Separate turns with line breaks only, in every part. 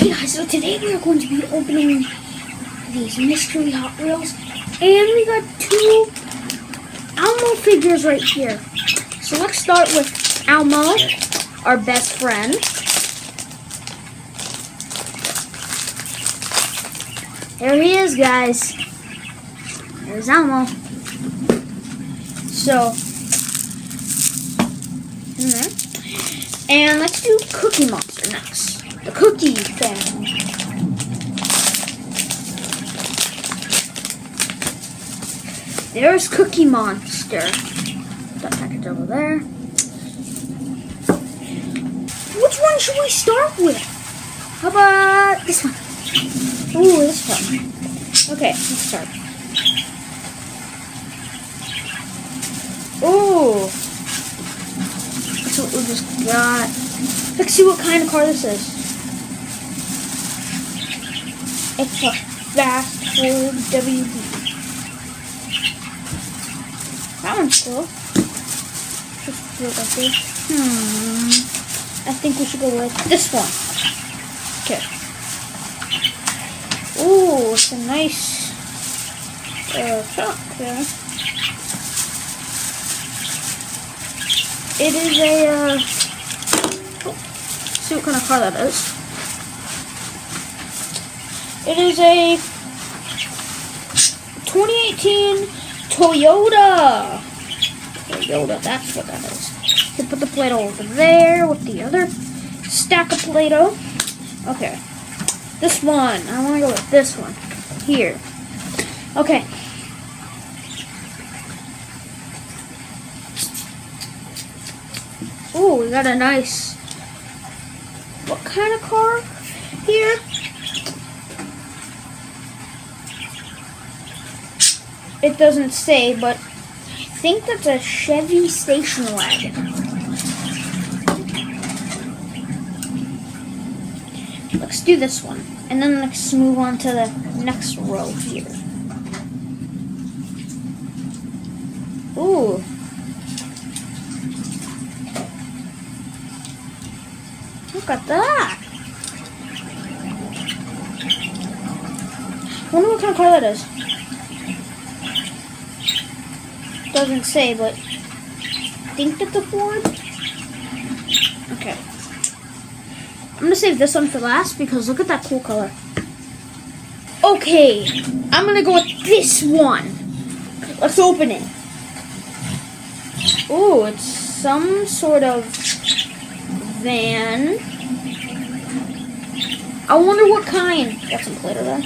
Okay guys, so today we are going to be opening these mystery Hot Wheels, and we got two Elmo figures right here. So let's start with Elmo, our best friend. There he is, guys. There's Elmo. So, and let's do Cookie Monster next. The Cookie Family. There's Cookie Monster. That package over there. Which one should we start with? How about this one? Ooh, this one. Okay, let's start. Ooh. That's what we just got. Let's see what kind of car this is. It's a Fast Forward WD. That one's cool. Just do it like this. I think we should go with this one. Okay. Ooh, it's a nice truck there. It is a see what kind of car that is. It is a 2018 Toyota. Toyota, that's what that is. You put the Play-Doh over there with the other stack of Play-Doh. Okay. This one. I want to go with this one. Here. Okay. Ooh, we got a nice... What kind of car here? It doesn't say, but I think that's a Chevy station wagon. Let's do this one, and then let's move on to the next row here. Ooh. Look at that. I wonder what kind of car that is. Doesn't say, but I think it's a Ford. Okay. I'm gonna save this one for last because look at that cool color. Okay, I'm gonna go with this one. Let's open it. Ooh, it's some sort of van. I wonder what kind. Got some Play-Doh there.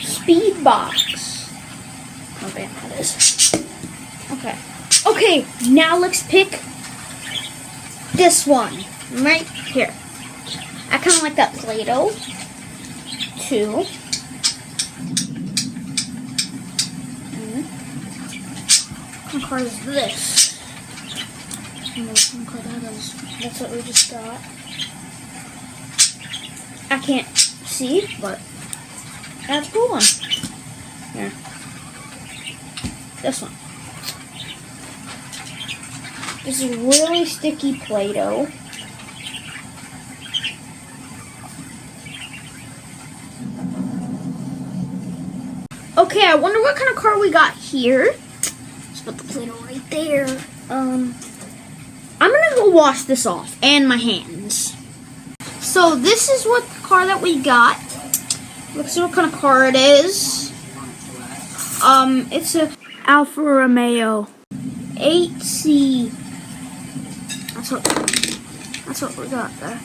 Speed box. Oh, damn, that is. Okay. Okay, now let's pick this one right here. I kind of like that Play-Doh too. What kind of car is this? I don't know what kind of car that is. That's what we just got. I can't see, but that's a cool one. Here. This one. This is really sticky Play-Doh. Okay, I wonder what kind of car we got here. Let's put the Play-Doh right there. I'm gonna go wash this off and my hands. So this is what car that we got. Let's see what kind of car it is. It's a Alfa Romeo 8C. That's what we got there.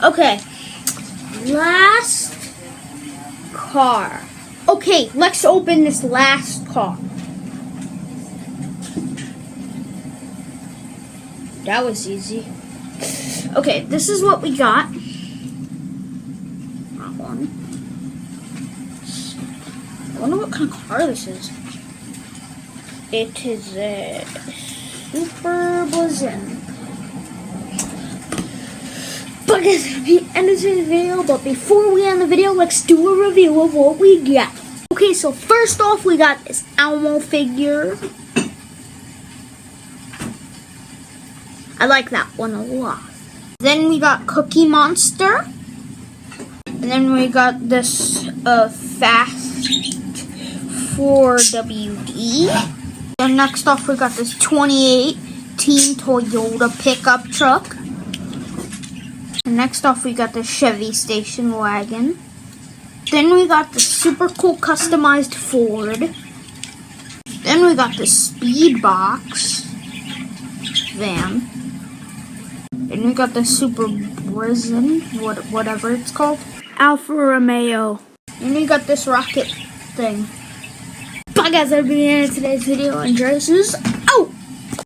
Okay, last car. Okay, let's open this last car. That was easy. Okay, this is what we got. That one. I wonder what kind of car this is. It is a Super Blazin. But guys, at the end of the video, but before we end the video, let's do a review of what we got. Okay, so first off, we got this Elmo figure. I like that one a lot. Then we got Cookie Monster. And then we got this Fast 4WD. Then next off we got this 2018 Toyota pickup truck. And next off we got the Chevy station wagon. Then we got the super cool customized Ford. Then we got the Speed Box van. Then we got the Super Brisen, whatever it's called. Alfa Romeo. And we got this rocket thing. Bye guys, that'll be the end of today's video. Enjoy this.